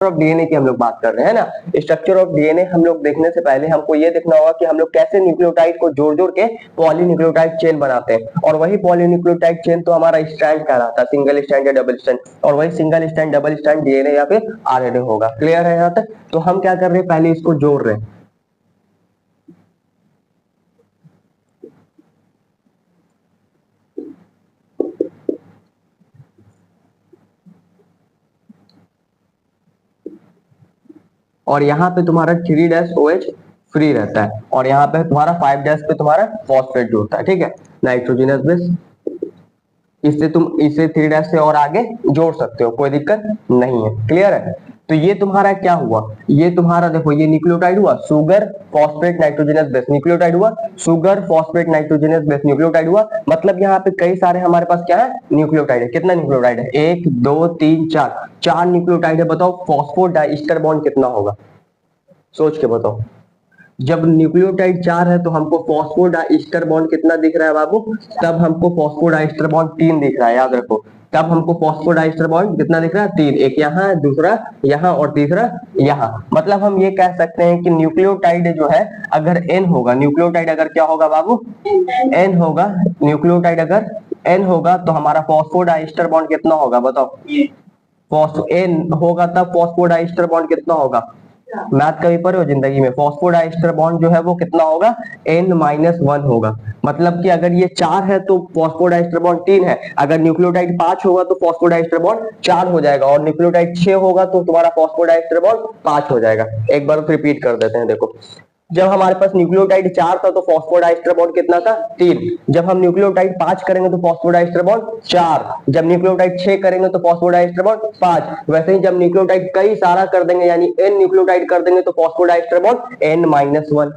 Of DNA की हम लोग बात कर रहे हैं ना। स्ट्रक्चर ऑफ डीएनए हम लोग देखने से पहले हमको ये देखना होगा कि हम लोग कैसे न्यूक्लियोटाइड को जोड़ जोड़ के पॉलीन्यूक्लियोटाइड चेन बनाते हैं। और वही पॉलीन्यूक्लियोटाइड चेन तो हमारा स्ट्रैंड कहलाता है, सिंगल स्ट्रैंड या डबल स्ट्रैंड। और वही single strand double strand DNA या फिर आरएनए होगा। क्लियर है यहाँ तक? तो हम क्या कर रहे हैं, पहले इसको जोड़ रहे हैं। और यहाँ पे तुम्हारा 3-OH फ्री रहता है और यहाँ पे तुम्हारा 5' पे तुम्हारा फॉस्फेट जो होता है, ठीक है, नाइट्रोजनस बेस। इससे तुम इसे 3' से और आगे जोड़ सकते हो, कोई दिक्कत नहीं है। क्लियर है? तो ये तुम्हारा क्या हुआ, ये तुम्हारा देखो ये न्यूक्लियोटाइड हुआ, sugar phosphate nitrogenous base nucleotide हुआ, sugar phosphate nitrogenous base nucleotide हुआ। मतलब यहाँ पे कई सारे हमारे पास क्या है, न्यूक्लियोटाइड है। कितना न्यूक्लियोटाइड है? 1 2 3 4, 4 न्यूक्लियोटाइड है। बताओ फॉस्फोडाइस्टर बॉन्ड कितना होगा, सोच के बताओ। जब न्यूक्लियोटाइड 4 है तो हमको फॉस्फोडाइस्टर बॉन्ड कितना दिख रहा है बाबू? तब हमको फॉस्फोडाइस्टर बॉन्ड 3 दिख रहा है, याद रखो। तब हमको फॉस्फोडाइस्टर बॉन्ड कितना दिख रहा है? 3। एक यहाँ, दूसरा यहाँ और तीसरा यहाँ। मतलब हम ये कह सकते हैं कि न्यूक्लियोटाइड जो है अगर N होगा, न्यूक्लियोटाइड अगर क्या होगा बाबू? N होगा। न्यूक्लियोटाइड अगर N होगा तो हमारा फॉस्फोडाइस्टर बॉन्ड कितना होगा बताओ? N होगा तब फॉस्फोडाइस्टर बॉन्ड कितना होगा? मैथ कभी पढ़े हो जिंदगी में? फॉस्फोडाइस्टर बॉन्ड जो है वो कितना होगा? N-1 होगा। मतलब कि अगर ये 4 है तो फॉस्फोडाइस्टर बॉन्ड 3 है। अगर न्यूक्लियोटाइड 5 होगा तो फॉस्फोडाइस्टर बॉन्ड 4 हो जाएगा और न्यूक्लियोटाइड 6 होगा तो तुम्हारा फॉस्फोडाइस्टर बॉन्ड 5 हो जाएगा। एक बार रिपीट कर देते हैं, देखो। जब हमारे पास न्यूक्लियोटाइड 4 था तो फॉस्फोडाइस्टर बॉन्ड कितना था? 3। जब हम न्यूक्लियोटाइड 5 करेंगे तो फॉस्फोडाइस्टर बॉन्ड 4। जब न्यूक्लियोटाइड 6 करेंगे तो फॉस्फोडाइस्टर बॉन्ड 5। वैसे ही जब न्यूक्लियोटाइड कई सारा कर देंगे यानी n न्यूक्लियोटाइड कर देंगे तो फॉस्फोडाइस्टर बॉन्ड N-1।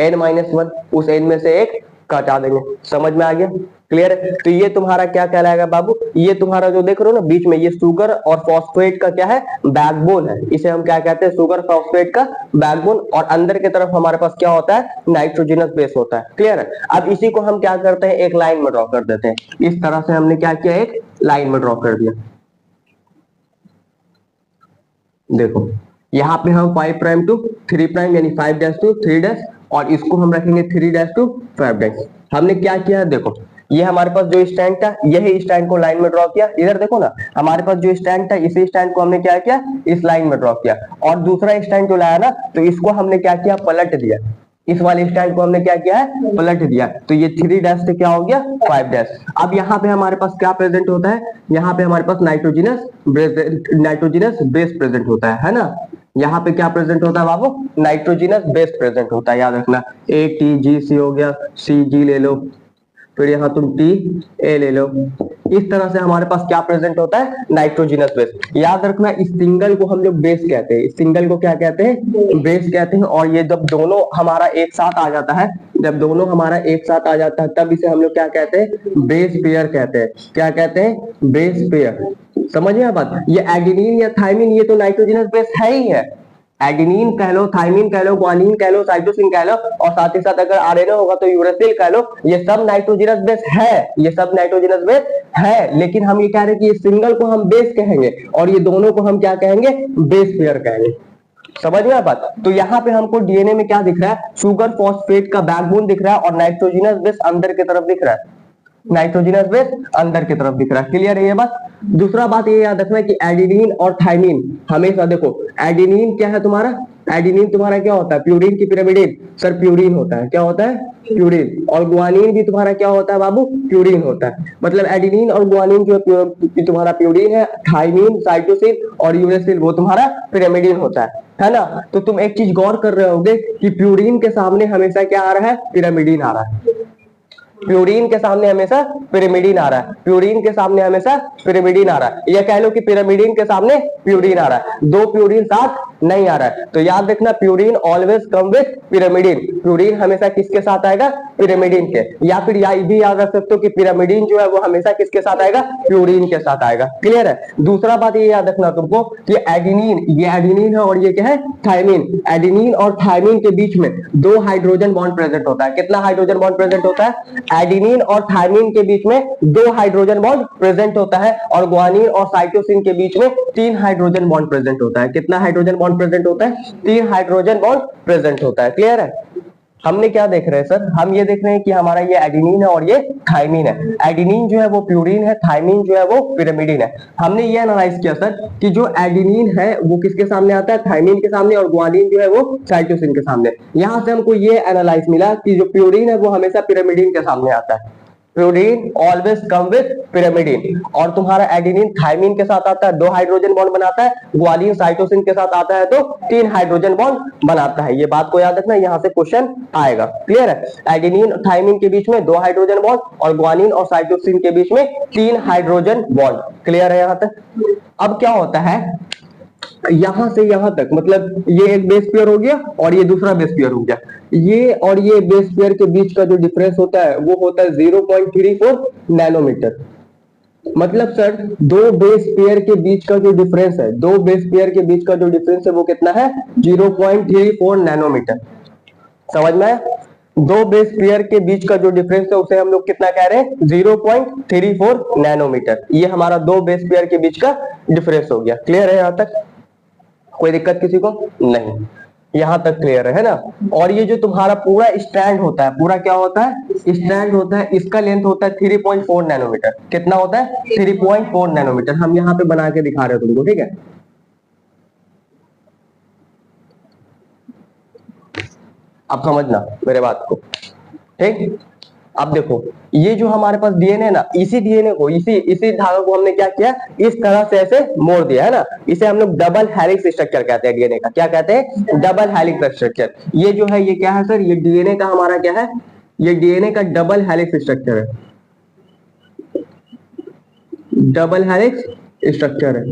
N-1 उस n में से एक हटा देंगे। समझ में आ गया? क्लियर है? तो ये तुम्हारा क्या कहलाएगा बाबू? ये तुम्हारा जो देख रहे हो ना बीच में, ये सुगर और फॉस्फेट का क्या है? बैकबोन है। इसे हम क्या कहते हैं? सुगर फॉस्फेट का बैकबोन। और अंदर की तरफ हमारे पास क्या होता है? नाइट्रोजनस बेस होता है। क्लियर है? अब इसी को हम क्या करते हैं, एक लाइन में ड्रॉ कर देते हैं। इस तरह से हमने क्या किया, एक लाइन में ड्रॉ कर दिया। देखो यहाँ पे हम 5' to 3' यानी 5' to 3' और इसको हम रखेंगे 3' to 5'। हमने क्या किया, देखो ये हमारे पास जो स्टैंड था, यही स्टैंड को लाइन में ड्रॉ किया। इधर देखो ना, हमारे पास जो स्टैंड था इसी स्टैंड को हमने क्या किया, इस लाइन में ड्रॉ किया। और दूसरा स्टैंड जो लाया ना तो इसको हमने क्या किया, पलट दिया। इस वाले स्टैंड को हमने क्या किया है, पलट दिया। तो ये 3' से क्या हो गया, 5'। अब यहाँ पे हमारे पास क्या प्रेजेंट होता है, यहाँ पे हमारे पास नाइट्रोजनस बेस प्रेजेंट होता है ना। यहाँ पे क्या प्रेजेंट होता है बाबू, नाइट्रोजनस बेस प्रेजेंट होता है, याद रखना। ATGC हो गया, CG ले लो, फिर यहाँ तुम TA ले लो। इस तरह से हमारे पास क्या प्रेजेंट होता है, नाइट्रोजनस बेस। याद रखना इस सिंगल को हम लोग बेस कहते हैं, इस सिंगल को क्या कहते हैं, बेस कहते हैं। और ये जब दोनों हमारा एक साथ आ जाता है, जब दोनों हमारा एक साथ आ जाता है तब इसे हम लोग क्या कहते हैं, बेस पेयर कहते हैं। क्या कहते हैं, बेस पेयर। समझ में बात? ये एडेनिन या थाइमिन ये तो नाइट्रोजनस बेस है ही है। एडेनिन कह लो, थाइमिन कह लो, ग्वानिन कह लो, साइटोसिन कह लो, और साथ ही साथ अगर आरएनए होगा तो यूरेसिल कह लो। ये सब नाइट्रोजनस बेस है, ये सब नाइट्रोजनस बेस है। लेकिन हम ये कह रहे हैं कि ये सिंगल को हम बेस कहेंगे और ये दोनों को हम क्या कहेंगे, बेस पेयर कहेंगे। समझ में बात? तो यहाँ पे हमको डीएनए में क्या दिख रहा है, शुगर फॉस्फेट का बैकबोन दिख रहा है और नाइट्रोजनस बेस अंदर की तरफ दिख रहा है। नाइट्रोजनस बेस अंदर की तरफ दिख रहा है। क्लियर है ये बात? दूसरा बात ये याद रखना कि एडेनिन और थाइमिन हमेशा देखो, एडेनिन क्या है तुम्हारा, एडेनिन तुम्हारा क्या होता है, प्यूरिन की पिरामिडिन। सर प्यूरिन होता है, क्या होता है, प्यूरिन। और ग्वानिन भी तुम्हारा क्या होता है बाबू, प्यूरिन होता है। मतलब एडेनिन और ग्वानिन जो तुम्हारा प्यूरिन है, थाइमिन, साइटोसिन और यूरेसिल वो तुम्हारा पिरामिडिन होता है ना। तो तुम एक चीज गौर कर रहे होगे कि प्यूरिन के सामने हमेशा क्या आ रहा है, पिरामिडिन आ रहा है। प्यूरिन के सामने हमेशा पिरामिडिन आ रहा है, प्यूरिन के सामने हमेशा पिरामिडिन आ रहा है। या कह लो कि पिरामिडिन के सामने प्यूरिन आ रहा है। दो प्यूरिन साथ नहीं आ रहा है। तो याद रखना purine always come with pyrimidine, purine हमेशा किसके साथ आएगा, पिरामिडिन के। या फिर ये भी याद रख सकते हो कि पिरामिडिन जो है वो हमेशा किसके साथ आएगा, प्यूरिन के साथ आएगा। क्लियर है। दूसरा बात ये याद रखना तुमको कि एडिनिन, ये एडिनिन है और ये क्या है, थायमिन। एडिनिन और थायमिन के बीच में 2 हाइड्रोजन बॉन्ड प्रेजेंट होता है। कितना हाइड्रोजन बॉन्ड प्रेजेंट होता है, एडिनिन और थायमिन के बीच में 2 हाइड्रोजन बॉन्ड प्रेजेंट होता है, और ग्वानिन और साइटोसिन के बीच में 3 हाइड्रोजन बॉन्ड प्रेजेंट होता है। कितना हाइड्रोजन बॉन्ड प्रेजेंट होता है, 3 हाइड्रोजन बॉन्ड प्रेजेंट होता है। क्लियर है। हमने क्या देख रहे हैं सर, हम ये देख रहे हैं कि हमारा ये एडिनिन है और ये थायमिन है। एडिनिन जो है वो प्यूरिन है, थायमिन जो है वो पिरामिडिन है। हमने ये एनालाइज किया सर कि जो एडिनिन है वो किसके सामने आता है, थायमिन के सामने, और ग्वानिन जो है वो साइटोसिन के सामने। यहां से हमको ये एनालाइज मिला कि जो प्यूरिन है वो हमेशा पिरामिडिन के सामने आता है। Purine always come with pyrimidine, और तुम्हारा एडिनिन थायमिन के साथ आता है, 2 हाइड्रोजन बॉन्ड बनाता है। ग्वालिन साइटोसिन के साथ आता है तो 3 हाइड्रोजन बॉन्ड बनाता है। ये बात को याद रखना, यहां से क्वेश्चन आएगा। क्लियर है। एडिनिन थायमिन के बीच में 2 हाइड्रोजन बॉन्ड, और ग्वालिन और साइटोसिन के बीच में 3 हाइड्रोजन बॉन्ड। क्लियर है यहां तक। अब क्या होता है, यहां से यहां तक, मतलब ये एक बेस पेयर हो गया और ये दूसरा बेस पेयर हो गया। ये और ये बेस पेयर के बीच का जो डिफरेंस होता है वो होता है 0.34 नैनोमीटर। मतलब सर 2 बेस पेयर के बीच का जो डिफरेंस है, 2 बेस पेयर के बीच का जो डिफरेंस है वो कितना है, 0.34 नैनोमीटर। समझ में आया। 2 बेस पेयर के बीच का जो डिफरेंस है उसे हम लोग कितना कह रहे हैं, 0.34 नैनोमीटर। ये हमारा 2 बेस पेयर के बीच का डिफरेंस हो गया। क्लियर है यहां तक, कोई दिक्कत किसी को नहीं, यहां तक क्लियर है ना। और ये जो तुम्हारा पूरा स्टैंड होता है, पूरा क्या होता है, स्टैंड होता है, इसका लेंथ होता है 3.4 नैनोमीटर। कितना होता है, 3.4 नैनोमीटर। हम यहाँ पे बना के दिखा रहे हैं तुमको, ठीक है। अब समझना मेरे बात को, ठीक। अब देखो ये जो हमारे पास डीएनए है ना, इसी डीएनए को, इसी धागा को हमने क्या किया, इस तरह से ऐसे मोड़ दिया है ना। इसे हम लोग डबल हेलिक्स स्ट्रक्चर कहते हैं। डीएनए का क्या कहते हैं, डबल हेलिक्स स्ट्रक्चर। ये जो है ये क्या है सर, ये डीएनए का हमारा क्या है, ये डीएनए का डबल हेलिक्स स्ट्रक्चर है। डबल हेलिक्स स्ट्रक्चर है,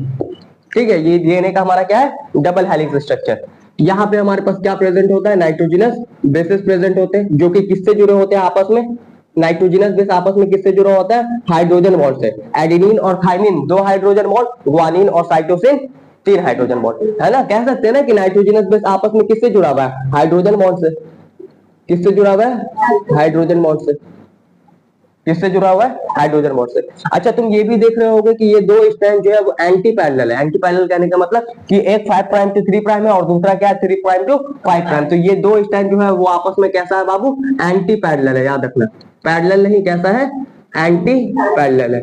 ठीक है। ये डीएनए का हमारा क्या है, डबल हेलिक्स स्ट्रक्चर। यहाँ पे हमारे पास क्या प्रेजेंट होता है, नाइट्रोजनस बेसेस प्रेजेंट होते हैं, जो कि किससे जुड़े होते हैं आपस में, नाइट्रोजनस बेस आपस में किससे जुड़ा होता है, हाइड्रोजन बॉन्ड से। एडिनिन और थायमिन 2 हाइड्रोजन बॉन्ड, ग्वानिन और साइटोसिन 3 हाइड्रोजन बॉन्ड, है ना। कह सकते हैं ना कि नाइट्रोजनस बेस आपस में किससे जुड़ा हुआ है, हाइड्रोजन बॉन्ड से। किससे जुड़ा हुआ है, हाइड्रोजन बॉन्ड से। किससे जुड़ा हुआ है, हाइड्रोजन बॉन्ड से। अच्छा तुम ये भी देख रहे होगे कि ये 2 स्ट्रैंड जो है वो एंटी पैरेलल है। एंटी पैरेलल कहने का मतलब कि एक 5 प्राइम टू 3 प्राइम है और दूसरा क्या है, 3 प्राइम टू 5 प्राइम। तो ये 2 स्ट्रैंड जो है वो आपस में कैसा है बाबू, एंटी पैरेलल है। याद रखना, पैरेलल नहीं, कैसा है, एंटी पैरेलल है।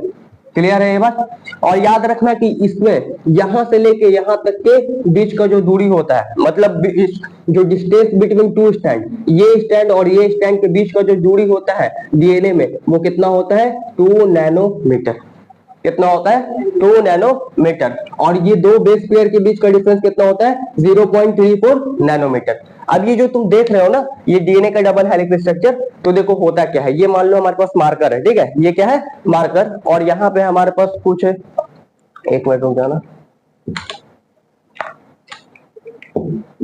क्लियर है ये बात। और याद रखना कि इसमें यहां से लेके यहां तक के बीच का जो दूरी होता है, मतलब जो डिस्टेंस बिटवीन 2 स्टैंड, ये स्टैंड और ये स्टैंड के बीच का जो दूरी होता है डीएनए में, वो कितना होता है, 2 नैनोमीटर। कितना होता है, 2 नैनोमीटर। और ये 2 बेस पेयर के बीच का डिफरेंस कितना होता है, 0.34 नैनोमीटर। अब ये जो तुम देख रहे हो ना, ये डीएनए का डबल हेलिक्स स्ट्रक्चर, तो देखो होता क्या है, ये मान लो हमारे पास मार्कर है, ठीक है। ये क्या है, मार्कर, और यहाँ पे हमारे पास कुछ है, एक मिनट रुक जाना,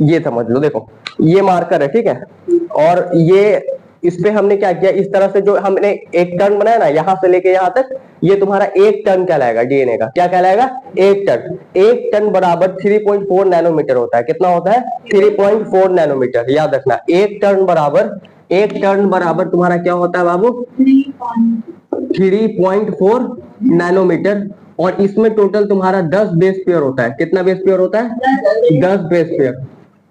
ये समझ लो, देखो ये मार्कर है, ठीक है। और ये इस पे हमने क्या किया, इस तरह से जो हमने एक टर्न बनाया ना, यहां से लेके यहां तक, ये तुम्हारा 1 टन कहलाएगा डीएनए का। क्या कहलाएगा, 1 टन। 1 टन बराबर 3.4 नैनोमीटर होता है। कितना होता है, 3.4 नैनोमीटर। याद रखना, 1 टन बराबर तुम्हारा क्या होता है बाबू, 3.4 नैनोमीटर। और इसमें टोटल तुम्हारा 10 बेस पेयर होता है। कितना बेस पेयर होता है, 10 बेस पेयर।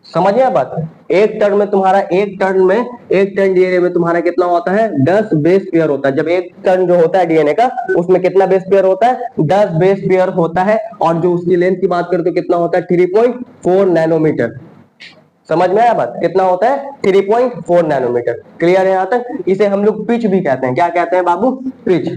समझ गए बात। एक टर्न में तुम्हारा, एक टर्न डीएनए में तुम्हारा कितना होता है, 10 बेस पेयर होता है। जब एक टर्न जो होता है डीएनए का, उसमें कितना बेस पेयर होता है, 10 बेस पेयर होता है। और जो उसकी लेंथ की बात करें तो कितना होता है, 3.4 नैनोमीटर। समझ में आया बात, कितना होता है, 3.4 नैनोमीटर। क्लियर है यहां तक। इसे हम लोग पिच भी कहते हैं। क्या कहते हैं बाबू, पिच।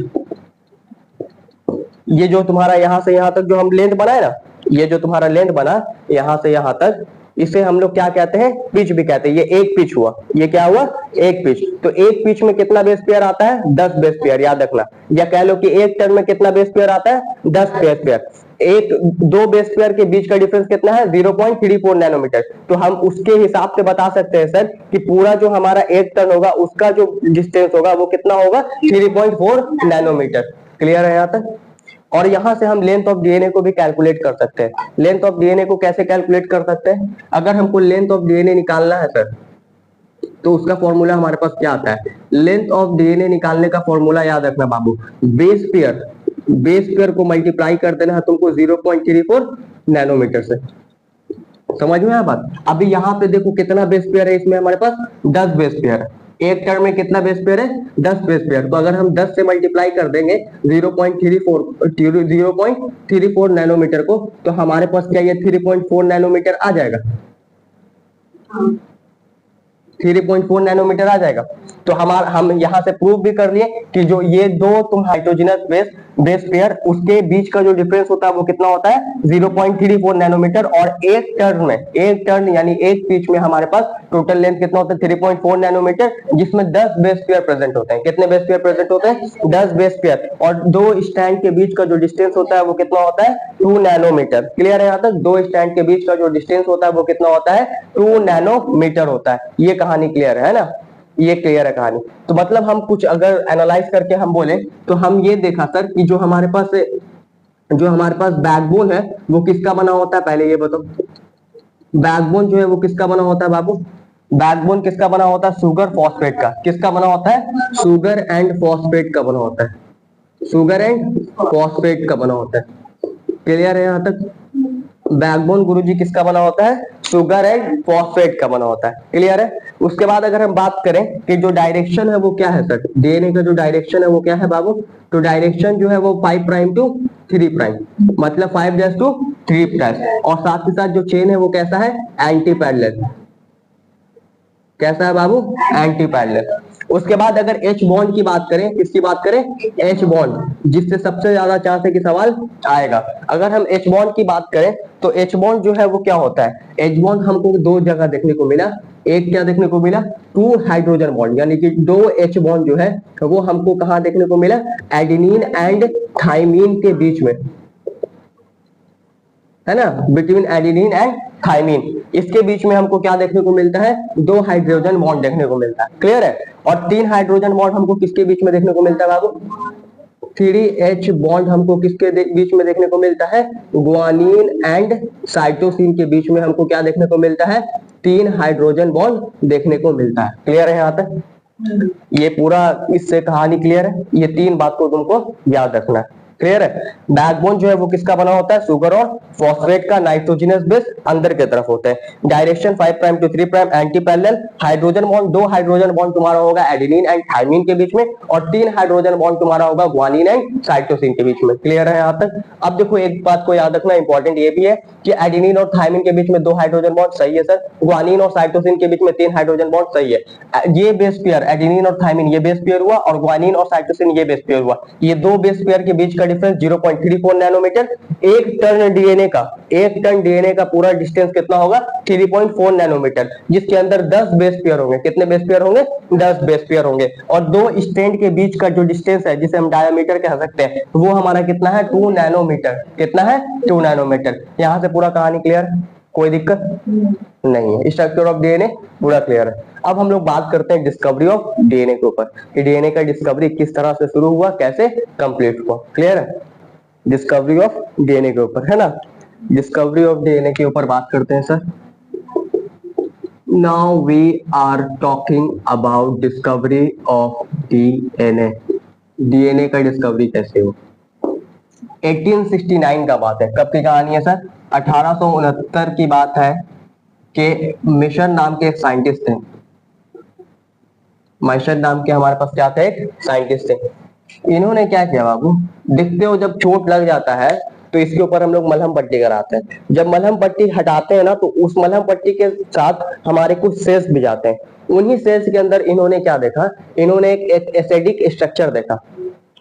ये जो तुम्हारा यहां से यहां तक जो हम लेंथ बनाए ना, ये जो तुम्हारा लेंथ बना यहां से यहां तक, इसे हम लोग क्या कहते हैं, पिच भी कहते हैं। ये एक पिच हुआ, ये क्या हुआ, एक पिच। तो एक पिच में कितना बेस पेयर आता है, 10 बेस पेयर, याद रखना। या कह लो कि एक टर्न में कितना बेस पेयर आता है, 10 बेस पेयर। एक दो बेस पेयर के बीच का डिफरेंस कितना है, 0.34 नैनोमीटर। तो हम उसके हिसाब से बता सकते हैं सर कि पूरा जो हमारा एक टर्न होगा उसका जो डिस्टेंस होगा वो कितना होगा, 3.4 नैनोमीटर। क्लियर है यहाँ तक। और यहां से हम लेंथ ऑफ डीएनए को भी कैलकुलेट कर सकते हैं। लेंथ ऑफ डीएनए को कैसे कैलकुलेट कर सकते हैं, अगर हमको लेंथ ऑफ डीएनए निकालना है सर, तो उसका फॉर्मूला हमारे पास क्या आता है, लेंथ ऑफ डीएनए निकालने का फॉर्मूला याद रखना बाबू, बेस पेयर को मल्टीप्लाई कर देना है तुमको 0.34 नैनोमीटर से। समझ में आया बात। अभी यहाँ पे देखो कितना बेस पेयर है, इसमें हमारे पास 10 बेस पेयर है। एक टर्म में कितना बेस पेयर है, 10 बेस पेयर। तो अगर हम 10 से मल्टीप्लाई कर देंगे 0.34 नैनोमीटर को, तो हमारे पास क्या ये 3.4 नैनोमीटर आ जाएगा, 3.4 नैनोमीटर आ जाएगा। तो हम यहां से प्रूव भी कर लिए कि जो ये दो तुम हाइड्रोजनस बेस पेयर उसके बीच का जो डिफरेंस होता है वो कितना होता है, 0.34 नैनोमीटर। और एक टर्न यानी एक पिच में हमारे पास टोटल लेंथ कितना होता है, 3.4 नैनोमीटर, जिसमें 10 बेस पेयर प्रेजेंट होते हैं। कितने बेस पेयर प्रेजेंट होते हैं, 10 बेस पेयर। और दो स्टैंड के बीच का जो डिस्टेंस होता है वो कितना होता है, 2 नैनोमीटर। क्लियर है यहाँ तक। दो स्टैंड के बीच का जो डिस्टेंस होता है वो कितना होता है, 2 नैनोमीटर होता है। ये कहानी क्लियर है ना, ये क्लियर है कहानी। तो मतलब हम कुछ अगर एनालाइज करके हम बोले तो हम ये देखा सर कि जो हमारे पास बैकबोन है वो किसका बना होता है, पहले ये बताओ। बैकबोन जो है वो किसका बना होता है बाबू, बैकबोन किसका बना होता है, शुगर फॉस्फेट का। किसका बना होता है, शुगर एंड फॉस्फेट का बना होता है, शुगर एंड फॉस्फेट का बना होता है। क्लियर है यहाँ तक। बैकबोन गुरुजी किसका बना होता है, शुगर एंड फॉस्फेट का बना होता है। क्लियर है। उसके बाद अगर हम बात करें कि जो डायरेक्शन है वो क्या है सर, डीएनए का जो डायरेक्शन है वो क्या है बाबू, तो डायरेक्शन जो है वो 5 प्राइम टू 3 प्राइम, मतलब 5' टू 3'। और साथ ही साथ जो चेन है वो कैसा है, एंटी पैरेलल। कैसा है बाबू, एंटी पैरेलल। उसके बाद अगर एच बॉन्ड की बात करें, किसकी बात करें, एच बॉन्ड, जिससे सबसे ज्यादा चांस है कि सवाल आएगा। अगर हम एच बॉन्ड की बात करें तो एच बॉन्ड जो है वो क्या होता है, एच बॉन्ड हमको दो जगह देखने को मिला। एक क्या देखने को मिला, 2 हाइड्रोजन बॉन्ड, यानी कि 2 एच बॉन्ड जो है वो हमको कहां देखने को मिला, एडेनिन एंड थाइमीन के बीच में, है ना, बिटवीन एडेनिन एंड थाइमीन। इसके बीच में हमको क्या देखने को मिलता है, 2 हाइड्रोजन बॉन्ड देखने को मिलता है। क्लियर है। और 3 हाइड्रोजन बॉन्ड हमको किसके बीच में देखने को मिलता है बाबू, 3H बॉन्ड हमको किसके बीच में देखने को मिलता है, ग्वानिन एंड साइटोसिन के बीच में हमको क्या देखने को मिलता है, 3 हाइड्रोजन बॉन्ड देखने को मिलता है। क्लियर है यहाँ तक। ये पूरा इससे कहानी क्लियर है। ये 3 बात को तुमको याद रखना है। क्लियर है। बैकबोन जो है वो किसका बना होता है, शुगर और फॉस्फेट का, नाइट्रोजनस बेस अंदर की तरफ होते हैं। Direction 5 prime to 3 prime, anti parallel. Hydrogen bond 2 hydrogen bond तुम्हारा होगा एडेनिन एंड थाइमिन के बीच में, और 3 हाइड्रोजन बॉन्ड तुम्हारा होगा ग्वानिन एंड साइटोसिन के बीच में। क्लियर है यहाँ तक। अब देखो एक बात को याद रखना, इंपॉर्टेंट ये भी है कि एडेनिन और थाइमिन के बीच में 2 हाइड्रोजन बॉन्ड सही है सर, ग्वानिन और साइटोसिन के बीच में 3 हाइड्रोजन बॉन्ड सही है। ये बेस पेयर एडेनिन और थाइमिन ये बेस पेयर हुआ, और ग्वानिन और साइटोसिन ये बेस पेयर हुआ। ये दो बेस पेयर के बीच का डिफरेंस 0.34 नैनोमीटर। एक टन डीएनए का पूरा डिस्टेंस कितना होगा, 3.4 नैनोमीटर, जिसके अंदर 10 बेस पेयर होंगे। कितने बेस पेयर होंगे, 10 बेस पेयर होंगे। और दो स्टैंड के बीच का जो डिस्टेंस है, जिसे हम डायमीटर कह सकते हैं, वो हमारा कितना है, 2 नैनोमीटर। कितना है, 2 नैनोमीटर। यहां से पूरा कहानी क्लियर, कोई दिक्कत नहीं है। स्ट्रक्चर ऑफ डीएनए पूरा क्लियर है। अब हम लोग बात करते हैं डिस्कवरी ऑफ डीएनए के ऊपर, कि डीएनए का डिस्कवरी किस तरह से शुरू हुआ, कैसे कंप्लीट हुआ। क्लियर है। डिस्कवरी ऑफ डीएनए के ऊपर, है ना। डिस्कवरी ऑफ डीएनए के ऊपर बात करते हैं sir. Now we are talking about discovery of DNA. DNA का डिस्कवरी कैसे हुआ, 1869 का बात है। कब की कहानी है सर, 1869 की बात है कि मिशन नाम के एक साइंटिस्ट थे। मिशन नाम के हमारे पास क्या थे, एक साइंटिस्ट थे। इन्होंने क्या किया बाबू, देखते हो जब चोट लग जाता है तो इसके ऊपर हम लोग मलहम पट्टी कराते हैं। जब मलहम पट्टी हटाते हैं ना, तो उस मलहम पट्टी के साथ हमारे कुछ सेल्स भी जाते हैं। उन्हीं सेल्स के अंदर इन्होंने क्या देखा, इन्होंने एक एसिडिक स्ट्रक्चर देखा।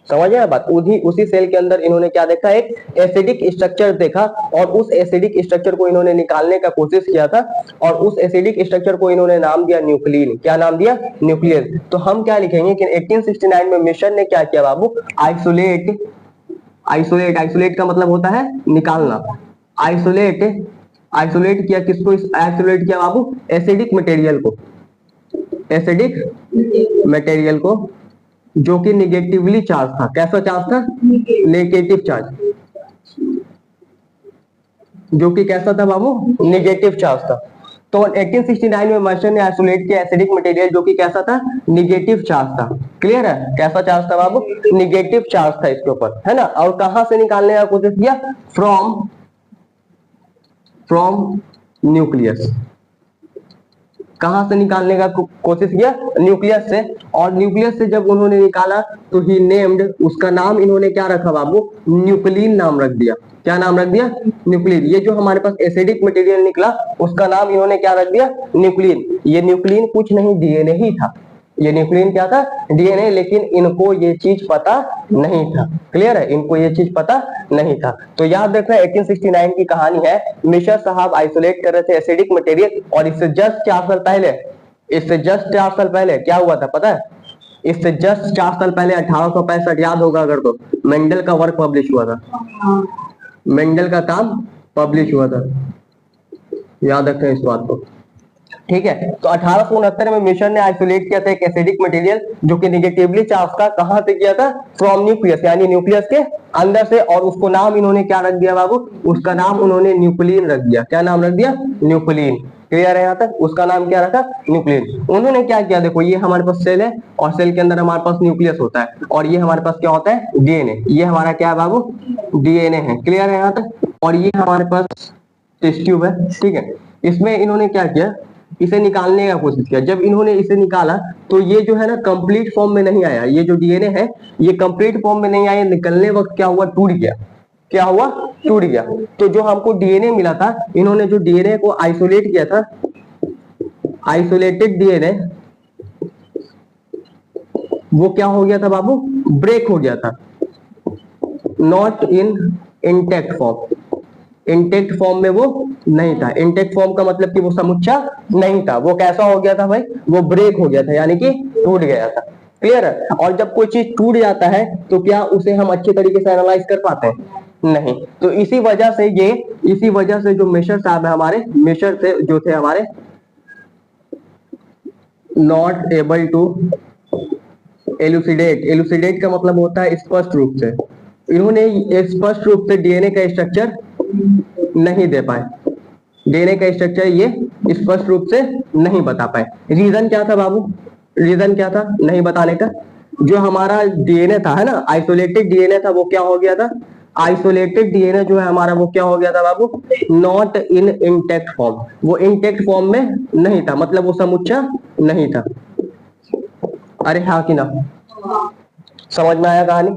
समझ आया बात। उसी सेल के अंदर इन्होंने क्या देखा, एक एसिडिक स्ट्रक्चर देखा और उस एसिडिक स्ट्रक्चर को इन्होंने निकालने का कोशिश किया था और उस एसिडिक स्ट्रक्चर को इन्होंने नाम दिया न्यूक्लिन। क्या नाम दिया, न्यूक्लियस। तो हम क्या लिखेंगे कि 1869 में मिशन ने क्या किया बाबू, आइसोलेट, आइसोलेट का मतलब होता है निकालना, आइसोलेट किया किसको, आइसोलेट किया बाबू एसिडिक मटेरियल को, एसिडिक मटेरियल को जो कि निगेटिवली चार्ज था। कैसा चार्ज था, नेगेटिव चार्ज, जो कि कैसा था बाबू, निगेटिव चार्ज था। तो 1869 में मर्शर ने आइसोलेट किया एसिडिक मटेरियल जो कि कैसा था, निगेटिव चार्ज था। क्लियर है, कैसा चार्ज था बाबू, निगेटिव चार्ज था इसके ऊपर, है ना। और कहां से निकालने का कोशिश किया, फ्रॉम न्यूक्लियस, कहां से निकालने का कोशिश किया, न्यूक्लियस से। और न्यूक्लियस से जब उन्होंने निकाला तो ही नेम्ड, उसका नाम इन्होंने क्या रखा बाबू, न्यूक्लिन नाम रख दिया। क्या नाम रख दिया, न्यूक्लिन। ये जो हमारे पास एसिडिक मटेरियल निकला उसका नाम इन्होंने क्या रख दिया, न्यूक्लिन। ये न्यूक्लिन कुछ नहीं, डीएनए ही था। ये न्यूक्लिन क्या था, डीएनए। लेकिन इनको ये चीज पता नहीं था। क्लियर है, इनको ये चीज पता नहीं था। तो याद रखना 1869 की कहानी है। मिशर साहब आइसोलेट कर रहे थे एसिडिक मटेरियल और इससे जस्ट 4 साल पहले, इससे जस्ट 4 साल पहले क्या हुआ था पता है, इससे जस्ट 4 साल पहले 1865, याद होगा अगर तो, मेंडल का वर्क पब्लिश हुआ था, मेंडल का काम पब्लिश हुआ था। याद रखें इस बात को, ठीक है। तो 1869 में मिशर ने आइसोलेट किया था एक एसिडिक मटेरियल जो कि निगेटिवली चार्ज था। कहां से किया था, फ्रॉम न्यूक्लियस, यानी न्यूक्लियस के अंदर से। और उसको नाम इन्होंने क्या रख दिया बाबू, उसका नाम उन्होंने न्यूक्लिन रख दिया। क्या नाम रख दिया, न्यूक्लिन। क्लियर है यहाँ तक, उसका नाम क्या रखा, न्यूक्लिन। उन्होंने क्या किया, देखो ये हमारे पास सेल है और सेल के अंदर हमारे पास न्यूक्लियस होता है और ये हमारे पास क्या होता है, डीएनए। ये हमारा क्या है बाबू, डीएनए है। क्लियर है यहाँ तक। और ये हमारे पास टेस्ट ट्यूब है, ठीक है। इसमें इन्होंने क्या किया, इसे निकालने का कोशिश किया। जब इन्होंने इसे निकाला तो ये जो है ना कंप्लीट फॉर्म में नहीं आया। ये जो डीएनए है ये कंप्लीट फॉर्म में नहीं आया। निकलने वक्त क्या हुआ, टूट गया। क्या हुआ, टूट गया। तो जो हमको डीएनए मिला था, इन्होंने जो डीएनए को आइसोलेट किया था, आइसोलेटेड डीएनए, वो क्या हो गया था बाबू, ब्रेक हो गया था। Not in intact form, intact form में वो नहीं था। इंटेक्ट फॉर्म का मतलब कि वो समुच्चा नहीं था। वो कैसा हो गया था भाई, वो ब्रेक हो गया था, यानी कि टूट गया था। क्लियर है। और जब कोई चीज टूट जाता है तो क्या उसे हम अच्छे तरीके से एनालाइज कर पाते हैं, नहीं। तो इसी वजह से जो मिशर साहब है हमारे, मिशर से जो थे हमारे, not able to elucidate, elucidate का मतलब होता है स्पष्ट रूप से। इन्होंने स्पष्ट रूप से डीएनए का स्ट्रक्चर नहीं दे पाए, डीएनए का स्ट्रक्चर ये स्पष्ट रूप से नहीं बता पाए। रीजन क्या था बाबू, रीजन क्या था नहीं बताने का, जो हमारा डीएनए था, है ना, आइसोलेटेड डीएनए था, वो क्या हो गया था, आइसोलेटेड डीएनए जो है हमारा वो क्या हो गया था बाबू, नॉट इन इंटैक्ट फॉर्म। वो इंटैक्ट फॉर्म में नहीं था, मतलब वो समुच्चा नहीं था। अरे हाँ कि ना, समझ में आया कहानी।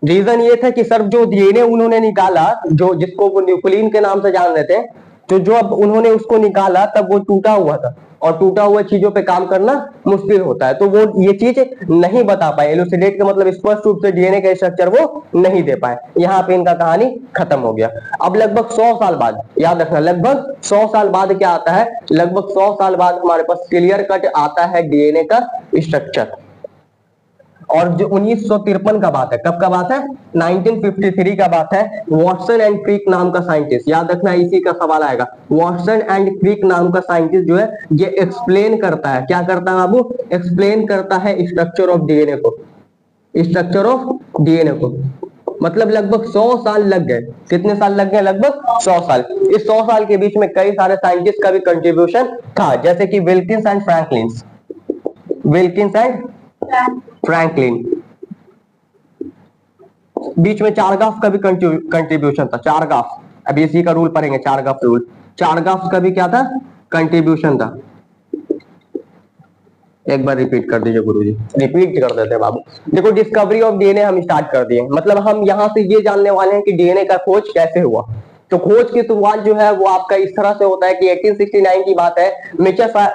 रीजन ये था कि सर जो डीएनए उन्होंने निकाला, जो जिसको वो न्यूक्लिन के नाम से जान रहे थे, तो जो अब उन्होंने उसको निकाला तब वो टूटा हुआ था और टूटा हुआ चीजों पे काम करना मुश्किल होता है। तो वो ये चीज नहीं बता पाए। एलुसिडेट का मतलब स्पष्ट रूप से डीएनए का स्ट्रक्चर वो नहीं दे पाए। यहाँ पे इनका कहानी खत्म हो गया। अब लगभग 100 साल बाद, याद रखना लगभग 100 साल बाद क्या आता है, लगभग 100 साल बाद हमारे पास क्लियर कट आता है डीएनए का स्ट्रक्चर। और जो 1953 का बात है, कब का बात है, 1953 का बात है। वॉटसन एंड क्रिक नाम का साइंटिस्ट, याद रखना इसी का सवाल आएगा। वॉटसन एंड क्रिक नाम का साइंटिस्ट जो है ये एक्सप्लेन करता है, क्या करता है बाबू, एक्सप्लेन करता है स्ट्रक्चर ऑफ डीएनए को, स्ट्रक्चर ऑफ डीएनए को। मतलब लगभग 100 साल लग गए। कितने साल लग गए, लगभग 100 साल। इस 100 साल के बीच में कई सारे साइंटिस्ट का भी कंट्रीब्यूशन था, जैसे कि Wilkins and Franklin, Wilkins and Franklin. बीच में चारगाफ का भी कंट्रीब्यूशन था, चारगाफ। अभी इसी का रूल पढ़ेंगे, चारगाफ रूल। चारगाफ का भी क्या था, कंट्रीब्यूशन था। एक बार रिपीट कर दीजिए गुरुजी, रिपीट कर देते हैं बाबू। देखो डिस्कवरी ऑफ डीएनए हम स्टार्ट कर दिए, मतलब हम यहां से ये जानने वाले हैं कि डीएनए का खोज कैसे हुआ। तो खोज की शुरुआत जो है वो आपका इस तरह से होता है कि 1869 की बात है।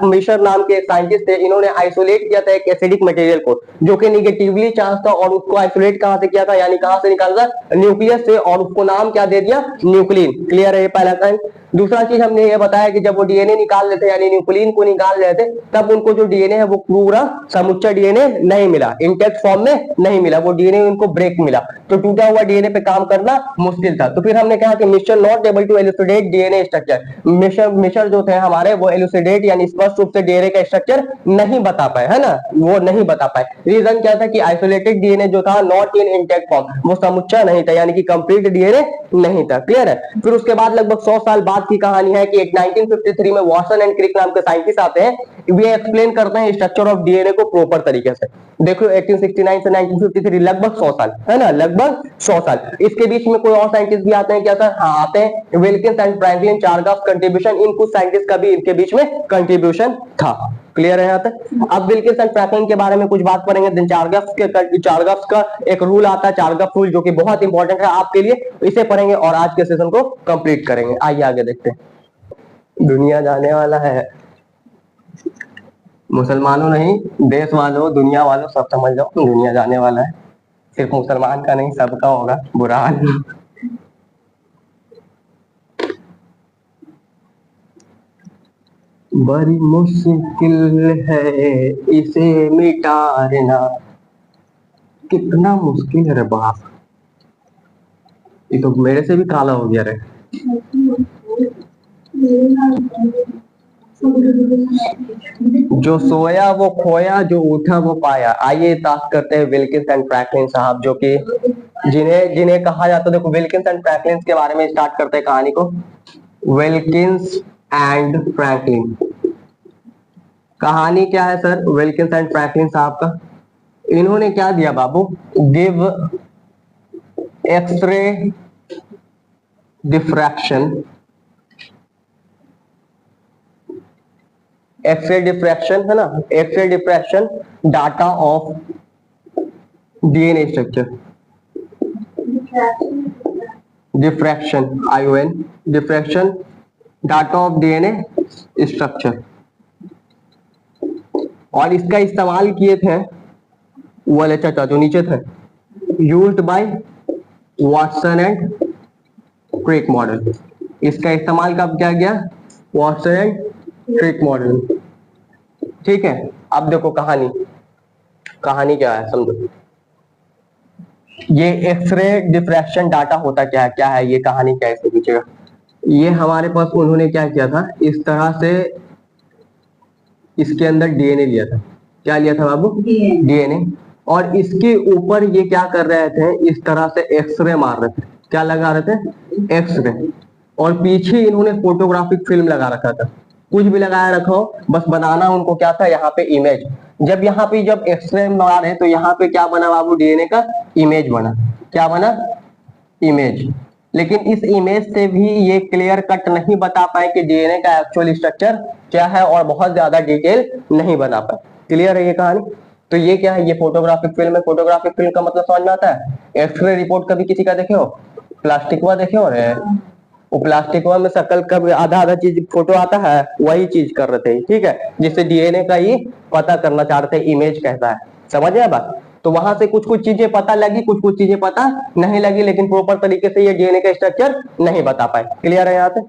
मिशर नाम के एक साइंटिस्ट थे, इन्होंने आइसोलेट किया था एक एसिडिक मटेरियल को जो कि निगेटिवली चार्ज था, और उसको आइसोलेट कहां से किया था, यानी कहां से निकाला, न्यूक्लियस से, और उसको नाम क्या दे दिया, न्यूक्लिन। क्लियर है ये पहला पॉइंट। दूसरा चीज हमने ये बताया कि जब वो डीएनए निकाल लेते यानी न्यूक्लिन को निकाल रहे थे, तब उनको जो डीएनए है वो पूरा समुच्चय डीएनए नहीं मिला, इंटेक्ट फॉर्म में नहीं मिला, वो डीएनए उनको ब्रेक मिला, तो टूटा हुआ डीएनए पे काम करना मुश्किल था। तो फिर हमने कहा कि Miescher not able to elucidate DNA structure. Miescher जो थे हमारे वो एलुसिडेट यानी स्पष्ट रूप से डीएनए का स्ट्रक्चर नहीं बता पाए, है ना, वो नहीं बता पाए। रीजन क्या था कि आइसोलेटेड डीएनए जो था नॉट इन इंटेक्ट फॉर्म, वो समुच्चय नहीं था, यानी कि कंप्लीट डीएनए नहीं था। क्लियर है। फिर उसके बाद लगभग 100 साल बाद की कहानी है कि 1953 में वाटसन एंड क्रिक नाम के साइंटिस्ट आते हैं, वे एक्सप्लेन करते हैं स्ट्रक्चर ऑफ डीएनए को प्रॉपर तरीके से। देख लो 1869 से 1953 लगभग 100 साल, है ना, लगभग 100 साल। इसके बीच में कोई और साइंटिस्ट भी आते हैं क्या सर? हाँ आते हैं, Wilkins and Franklin, Chargaff contribution, इन कुछ साइंटिस्ट का भी इनके बीच में कंट्रीब्यूशन था। क्लियर है यहाँ तक। अब विल्किंस एंड फ्रैंकलिन के बारे में कुछ बात करेंगे। देन चार्गाफ का एक रूल आता है, चार्गाफ रूल, जो कि बहुत इंपॉर्टेंट है आपके लिए, इसे पढ़ेंगे और आज के सेशन को कंप्लीट करेंगे। आइए आगे देखते हैं। दुनिया जाने वाला है, मुसलमानों नहीं, देश वालों, दुनिया वालों, सब समझ जाओ, दुनिया जाने वाला है। सिर्फ मुसलमान का नहीं, सबका होगा बुरा हाल। बड़ी मुश्किल है इसे मिटाना, कितना मुश्किल है रे बाप, ये तो मेरे से भी काला हो गया रे। जो सोया वो खोया, जो उठा वो पाया। आइए बात करते हैं विल्किंस एंड फ्रैंकलिन साहब, जो कि जिन्हें जिन्हें कहा जाता है, देखो विल्किंस एंड फ्रैंकलिन के बारे में स्टार्ट करते हैं कहानी को। विल्किंस एंड फ्रैंकलिन, कहानी क्या है सर विल्किंस एंड फ्रैंकलिन साहब का? इन्होंने क्या दिया बाबू, give x-ray diffraction, x-ray diffraction है ना, x-ray diffraction data of DNA structure, diffraction ION, diffraction data of DNA structure. और इसका इस्तेमाल किए थे वो वाले चाचा जो नीचे थे, used by Watson and Crick model. इसका इस्तेमाल कब किया गया? Watson and Crick model. ठीक है। अब देखो कहानी, कहानी क्या है समझो। ये एक्सरे डिफ्रैक्शन डाटा होता क्या है, क्या है ये कहानी, क्या है इसके पीछे का? ये हमारे पास उन्होंने क्या किया था, इस तरह से इसके अंदर डीएनए लिया था। क्या लिया था बाबू? डीएनए। और इसके ऊपर ये क्या कर रहे थे, इस तरह से एक्सरे मार रहे थे। क्या लगा रहे थे? एक्सरे। और पीछे इन्होंने फोटोग्राफिक फिल्म लगा रखा था। कुछ भी लगाया रखो, बस बनाना उनको क्या था, यहाँ पे इमेज। जब यहाँ पे जब एक्सरे मारे तो यहाँ पे क्या बना बाबू, डीएनए का इमेज बना। क्या बना? इमेज। लेकिन इस इमेज से भी ये क्लियर कट नहीं बता पाए कि डीएनए का एक्चुअल स्ट्रक्चर क्या है, और बहुत ज्यादा डिटेल नहीं बना पाए। क्लियर है ये कहानी? तो ये क्या है, ये फोटोग्राफिक फिल्म है। फोटोग्राफिक फिल्म का मतलब समझ में आता है? एक्सरे रिपोर्ट कभी किसी का देखे हो? प्लास्टिकवा देखे हो रे? वो प्लास्टिकवा में शकल का आधा आधा चीज फोटो आता है, वही चीज कर रहे थे। ठीक है, जिससे डीएनए का ही पता करना चाह रहे थे, इमेज कहता है। समझ आया बात? तो वहां से कुछ कुछ चीजें पता लगी, कुछ कुछ चीजें पता नहीं लगी, लेकिन प्रॉपर तरीके से ये डीएनए का स्ट्रक्चर नहीं बता पाए। क्लियर है यहाँ पे?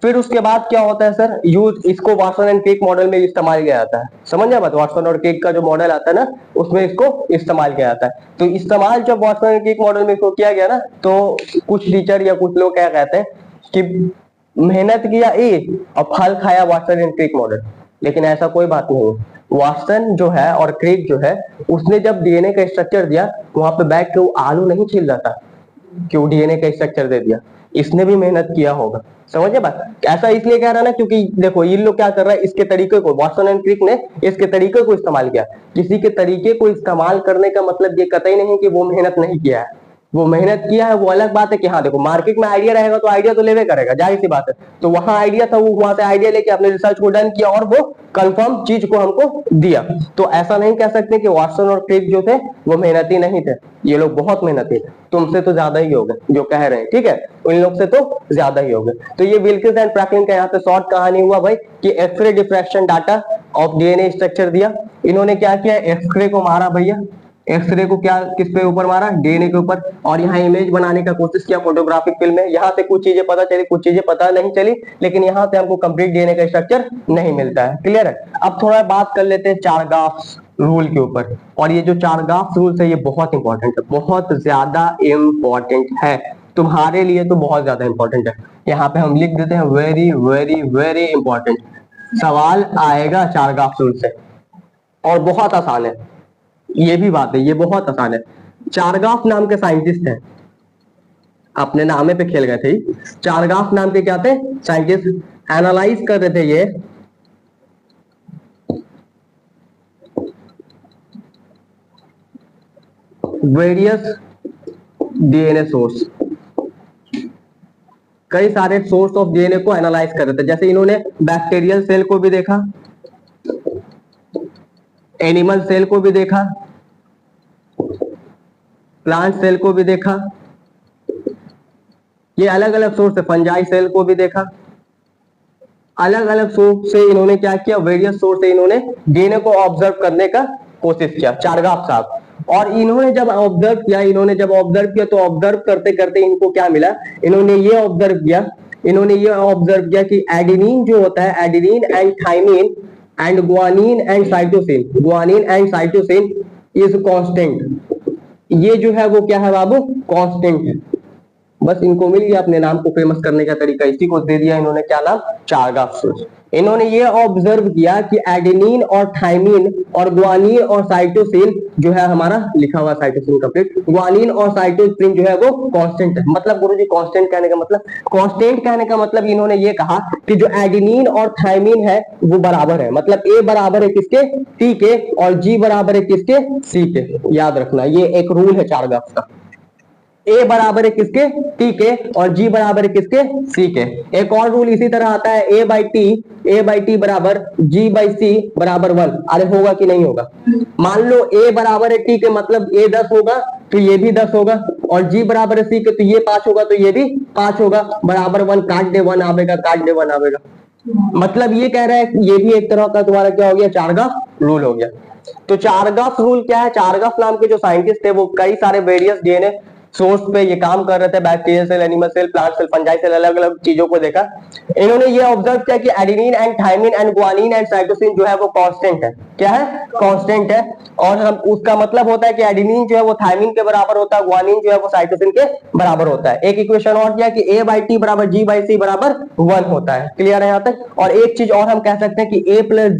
फिर उसके बाद क्या होता है सर, यूज इसको वाटसन एंड क्रिक मॉडल में इस्तेमाल किया जाता है। समझ आया बात? वाटसन और क्रिक का जो मॉडल आता है ना, उसमें इसको इस्तेमाल किया जाता है। तो इस्तेमाल जब वाटसन एंड क्रिक मॉडल में इसको किया गया ना, तो कुछ टीचर या कुछ लोग क्या कहते हैं कि मेहनत किया और फल खाया वाटसन एंड क्रिक मॉडल। लेकिन ऐसा कोई बात नहीं है। वाटसन जो है और क्रिक जो है, उसने जब डीएनए का स्ट्रक्चर दिया, वहां पे बैठ के वो आलू नहीं छील रहा था कि वो डीएनए का स्ट्रक्चर दे दिया। इसने भी मेहनत किया होगा। समझे बात? ऐसा इसलिए कह रहा है ना, क्योंकि देखो ये लोग क्या कर रहा है, इसके तरीके को, वाटसन एंड क्रिक ने इसके तरीके को इस्तेमाल किया। किसी के तरीके को इस्तेमाल करने का मतलब ये कतई नहीं कि वो मेहनत नहीं किया है। वो मेहनत किया है वो अलग बात है कि हाँ देखो मार्केट में आइडिया रहेगा तो आइडिया तो लेवे करेगा, जाहिर सी बात है। तो वहां आइडिया था, वो वहां से आइडिया लेके अपने रिसर्च को डन किया और वो कंफर्म चीज को हमको दिया। तो ऐसा नहीं कह सकते कि वाटसन और क्रिक जो थे वो मेहनती नहीं थे, ये लोग बहुत मेहनती थे, तुमसे तो ज्यादा ही हो गए जो कह रहे हैं, ठीक है, उन लोग से तो ज्यादा ही हो गए। तो ये विल्किंस एंड फ्रैंकलिन का यहाँ पे शॉर्ट कहानी हुआ भाई कि x-ray diffraction data of DNA structure दिया। इन्होंने क्या किया, एक्सरे को मारा भैया, एक्सरे को क्या किस पे ऊपर मारा, डीएनए के ऊपर, और यहाँ इमेज बनाने का कोशिश किया फोटोग्राफिक फिल्म में। यहाँ से कुछ चीजें पता चली, कुछ चीजें पता नहीं चली, लेकिन यहाँ से हमको कंप्लीट डीएनए का स्ट्रक्चर नहीं मिलता है। क्लियर है। अब थोड़ा बात कर लेते हैं चारगाफ रूल के ऊपर। और ये जो चारगाफ रूल है ये बहुत इंपॉर्टेंट है, बहुत ज्यादा इंपॉर्टेंट है तुम्हारे लिए, तो बहुत ज्यादा इंपॉर्टेंट है। यहाँ पे हम लिख देते हैं वेरी वेरी वेरी इंपॉर्टेंट, सवाल आएगा चारगाफ रूल से, और बहुत आसान है, ये भी बात है, ये बहुत आसान है। चारगाफ नाम के साइंटिस्ट हैं, अपने नामे पे खेल गए थे। चारगाफ नाम के क्या थे साइंटिस्ट, एनालाइज कर रहे थे ये वेरियस डीएनए सोर्स, कई सारे सोर्स ऑफ डीएनए को एनालाइज कर रहे थे। जैसे इन्होंने बैक्टीरियल सेल को भी देखा, एनिमल सेल को भी देखा, प्लांट सेल को भी देखा, ये अलग अलग सोर्स है, फंजाई सेल को भी देखा। अलग अलग सोर्स से इन्होंने क्या किया, वेरियस सोर्स से इन्होंने डीएनए को ऑब्जर्व करने का कोशिश किया, चारगाफ साहब। और इन्होंने जब ऑब्जर्व किया तो ऑब्जर्व करते करते इनको क्या मिला, इन्होंने ये ऑब्जर्व किया कि एडेनिन जो होता है, adenine and thymine and guanine and cytosine is constant. ये जो है वो क्या है बाबू, कांस्टेंट है। बस इनको मिल गया अपने नाम को फेमस करने का तरीका, इसी को दे दिया इन्होंने क्या नाम, चारगाफ सोर्स। इन्होंने ये ऑब्जर्व किया कि एडेनिन और थाइमिन और गुआनिन और साइटोसिन जो है, हमारा लिखा हुआ साइटोसिन कंप्लीट, गुआनिन और साइटोसिन जो है वो कांस्टेंट है। मतलब गुरुजी कांस्टेंट कहने का मतलब इन्होंने ये कहा कि जो एडेनिन और थाइमिन है वो बराबर है, मतलब ए बराबर है किसके, टी के, और जी बराबर है किसके, सी के। याद रखना ये एक रूल है चारगाफ का, ए बराबर है किसके, टी के, और जी बराबर है किसके, सी के। एक और रूल इसी तरह आता है, ए बाई टी बराबर जी बाई सी बराबर 1। अरे होगा कि नहीं होगा, मान लो ए बराबर है टी के मतलब ए 10 होगा तो ये भी 10 होगा, और जी बराबर है सी के तो ये 5 होगा तो ये भी 5 होगा, बराबर 1 काट दे 1 आवेगा, काट दे 1 आवेगा। मतलब ये कह रहा है कि ये भी एक तरह का तुम्हारा क्या हो गया, चारगाफ रूल हो गया। तो चारगाफ रूल क्या है, चारगाफ नाम के जो साइंटिस्ट थे वो कई सारे वेरियस डीएनए सोर्स पे ये काम कर रहे थे, bacterial cell, animal cell, plant cell, fungi cell, अलग अलग चीजों को देखा। इन्होंने ये ऑब्जर्व किया कि adenine and thymine and guanine and cytosine जो है वो कांस्टेंट है। क्या है, कांस्टेंट है। और हम उसका मतलब होता है कि एडेनिन जो है वो थाइमिन के बराबर होता है, गुआनिन जो है वो साइटोसिन के बराबर होता है। एक इक्वेशन और किया कि ए बाई टी बराबर जी बाई सी बराबर 1 होता है। क्लियर है यहाँ तक। और एक चीज और हम कह सकते हैं कि ए प्लस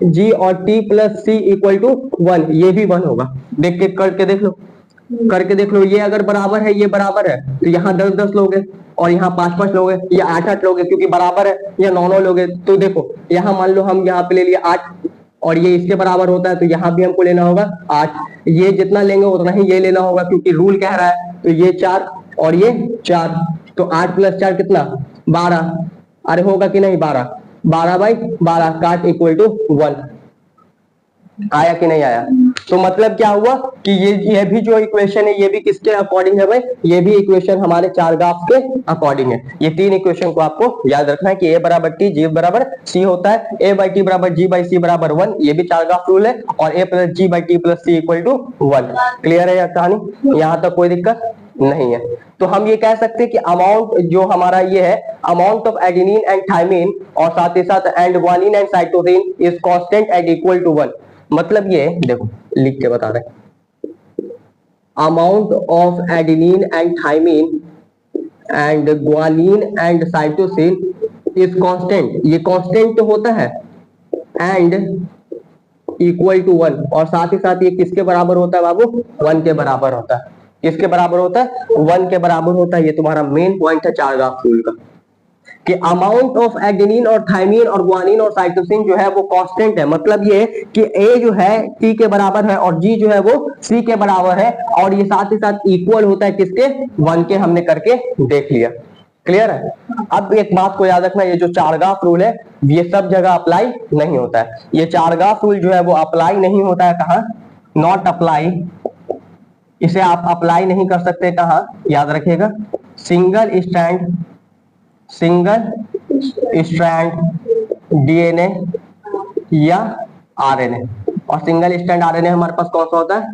जी और T plus C equal to 1, ये भी 1 होगा। देख के करके देख लो, ये अगर बराबर है, ये बराबर है, तो यहाँ 10-10 लोग हैं, और यहाँ 5-5 लोग हैं, या 8-8 लोग हैं, क्योंकि बराबर है, या 9-9 लोग हैं। तो देखो यहाँ मान लो हम यहाँ पे ले लिया 8, और ये इसके बराबर होता है, तो यहाँ भी हमको लेना होगा 8। ये जितना लेंगे उतना ही ये लेना होगा, क्योंकि रूल कह रहा है। तो ये 4 और ये 4, तो 8 + 4 कितना, 12। अरे होगा कि नहीं, 12/12 काट इक्वल टू 1। आया कि नहीं आया। तो मतलब क्या हुआ कि ये भी जो इक्वेशन है ये भी किसके अकॉर्डिंग है भाई, ये भी इक्वेशन हमारे चारगाफ के अकॉर्डिंग है। ये 3 इक्वेशन को आपको याद रखना है कि ए बराबर टी, जी बराबर सी होता है, ए बाई टी बराबर जी बाई सी बराबर 1, ये भी चारगाफ रूल है, और A plus G by T plus C equal to 1। Clear है यह कहानी, यहां तक कोई दिक्कत नहीं है। तो हम ये कह सकते हैं कि अमाउंट जो हमारा ये है, amount of adenine and thymine और साथ ही साथ and guanine and cytosine is constant and equal to 1। मतलब ये देखो लिख के बता रहे, amount of adenine and thymine and guanine and cytosine is constant, ये कांस्टेंट तो होता है, एंड इक्वल टू 1, और साथ ही साथ ये किसके बराबर होता है बाबू, 1 के बराबर होता है। किसके बराबर होता है, 1 के बराबर होता है। ये तुम्हारा मेन पॉइंट है चारगाफ रूल का। कि अमाउंट ऑफ एडेनिन और थाइमिन और ग्वानिन और साइटोसिन जो है वो कांस्टेंट है, मतलब ये कि ए जो है टी के बराबर है और जी जो है वो सी के बराबर है, और ये साथ ही साथ इक्वल होता है किसके, 1 के। हमने करके देख लिया, क्लियर है। अब एक बात को याद रखना, ये जो चारगाफ रूल है ये सब जगह अप्लाई नहीं होता है। ये चारगाफ रूल जो है वो अप्लाई नहीं होता है कहाँ, नॉट अप्लाई, इसे आप अप्लाई नहीं कर सकते कहाँ, याद रखिएगा, सिंगल स्ट्रैंड डीएनए या आरएनए। और सिंगल स्ट्रैंड आरएनए हमारे पास कौन सा होता है,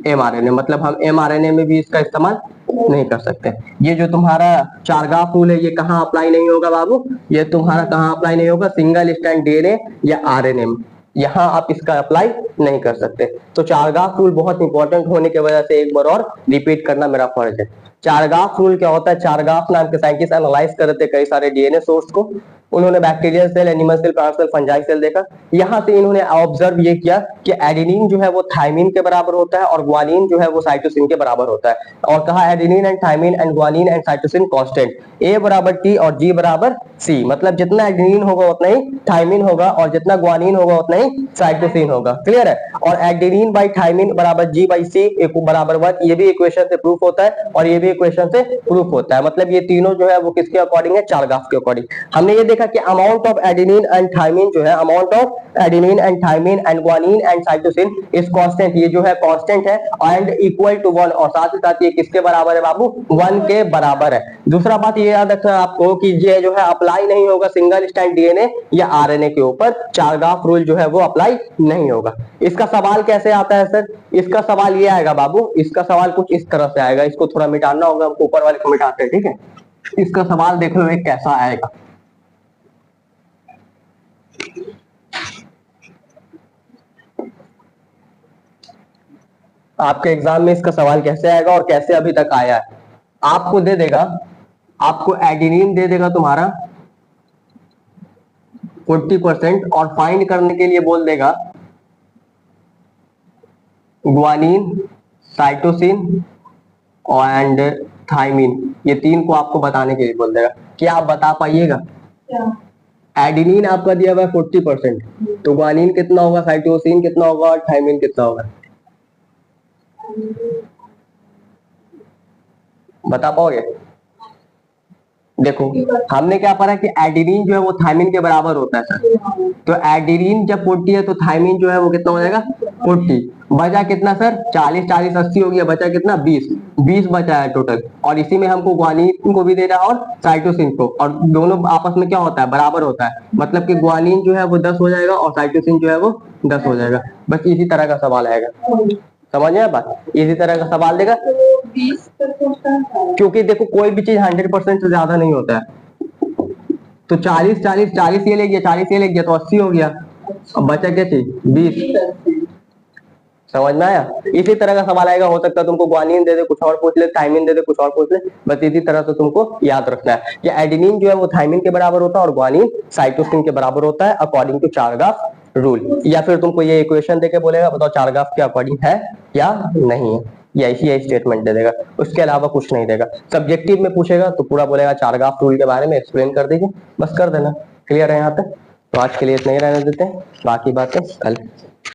एमआरएनए, मतलब हम एमआरएनए में भी इसका इस्तेमाल नहीं कर सकते। ये जो तुम्हारा चारगाफ रूल है ये कहाँ अप्लाई नहीं होगा बाबू, ये तुम्हारा कहाँ अप्लाई नहीं होगा, सिंगल स्ट्रैंड डीएनए या आरएनए में, यहाँ आप इसका अप्लाई नहीं कर सकते। तो चारगाफ रूल बहुत इंपॉर्टेंट होने की वजह से एक बार और रिपीट करना मेरा फर्ज है। चारगाफ रूल क्या होता है, चारगाफ नाम के साइंटिस्ट एनालाइज करते कई सारे डीएनए सोर्स को, उन्होंने bacterial cell, animal cell, plant cell, fungi cell देखा। यहाँ से इन्होंने ऑब्जर्व ये किया कि एडेनिन जो है वो थाइमिन के बराबर होता है और ग्वानिन जो है वो साइटोसिन के बराबर होता है। और कहा adenine and thymine and guanine and cytosine constant, A बराबर टी और जी बराबर सी, मतलब जितना एडेनिन होगा उतना ही थाइमिन होगा और जितना ग्वानिन होगा उतना ही साइटोसिन होगा, क्लियर है। और एडेनिन बाई थाइमिन बराबर जी बाई सी बराबर 1, ये भी इक्वेशन से प्रूफ होता है और ये भी इक्वेशन से प्रूफ होता है। मतलब ये तीनों जो है वो किसके अकॉर्डिंग है, चारगाफ के अकॉर्डिंग। हमने ये देखा कि amount of adenine and thymine जो है, amount of adenine and thymine and guanine and cytosine is constant, ये जो है कांस्टेंट है एंड इक्वल टू 1, और साथ ही साथ ये किसके बराबर है बाबू, 1 के बराबर है। दूसरा बात ये याद रखना आपको कि ये जो है अप्लाई नहीं होगा सिंगल स्ट्रैंड डीएनए या आरएनए के ऊपर, चारगाफ रूल जो है वो अप्लाई नहीं होगा। इसका सवाल कैसे आता है सर, इसका सवाल ये आएगा बाबू, इसका सवाल कुछ इस तरह से आएगा, इसको थोड़ा मिटाना होगा, ऊपर वाले को मिटाते हैं, ठीक है। इसका सवाल देखो एक कैसा आएगा, आपके एग्जाम में इसका सवाल कैसे आएगा और कैसे अभी तक आया है। आपको दे देगा, आपको एडेनिन दे देगा तुम्हारा 40% और फाइंड करने के लिए बोल देगा ग्वानिन, साइटोसिन एंड थाइमिन, ये तीन को आपको बताने के लिए बोल देगा। क्या आप बता पाइएगा? एडेनिन आपका दिया हुआ है 40%, तो ग्वानिन कितना होगा, साइटोसिन कितना होगा और थाइमिन कितना होगा, बता पाओगे? देखो हमने क्या पढ़ा कि एडेनिन जो है वो थाइमिन के बराबर होता है सर, तो एडेनिन जब 40 है तो थाइमिन जो है वो कितना हो जाएगा 40, बचा कितना सर 40, 40 80 हो गया, बचा कितना 20 बचा है टोटल। और इसी में हमको ग्वानिन को भी देना है और साइटोसिन को, और दोनों आपस में क्या होता है, बराबर होता है, मतलब कि ग्वानिन जो है वो 10 हो जाएगा और साइटोसिन जो है वो 10 हो जाएगा। बस इसी तरह का सवाल आएगा, समझ में बात, इसी तरह का सवाल देगा। क्योंकि देखो कोई भी चीज 100% से ज्यादा नहीं होता है, तो 40 ये ले गया, 40 ये ले गया तो 80 हो गया, अब बचा क्या चीज 20, समझ में आया। इसी तरह का सवाल आएगा, हो सकता है तुमको ग्वानिन दे दे कुछ और पूछ ले, थाइमिन दे दे कुछ और पूछ ले, बस इसी तरह से तुमको याद रखना है कि एडेनिन जो है वो थाइमिन के बराबर होता है और ग्वानिन साइटोसिन के बराबर होता है अकॉर्डिंग टू चारगाफ रूल। या फिर तुमको ये इक्वेशन देके बोलेगा बताओ चारगाफ के अकॉर्डिंग है या नहीं है, या यही स्टेटमेंट दे देगा, उसके अलावा कुछ नहीं देगा। सब्जेक्टिव में पूछेगा तो पूरा बोलेगा चारगाफ रूल के बारे में एक्सप्लेन कर दीजिए, बस कर देना, क्लियर है यहाँ पे। तो आज के लिए इतना ही रहने देते हैं, बाकी बातें कल।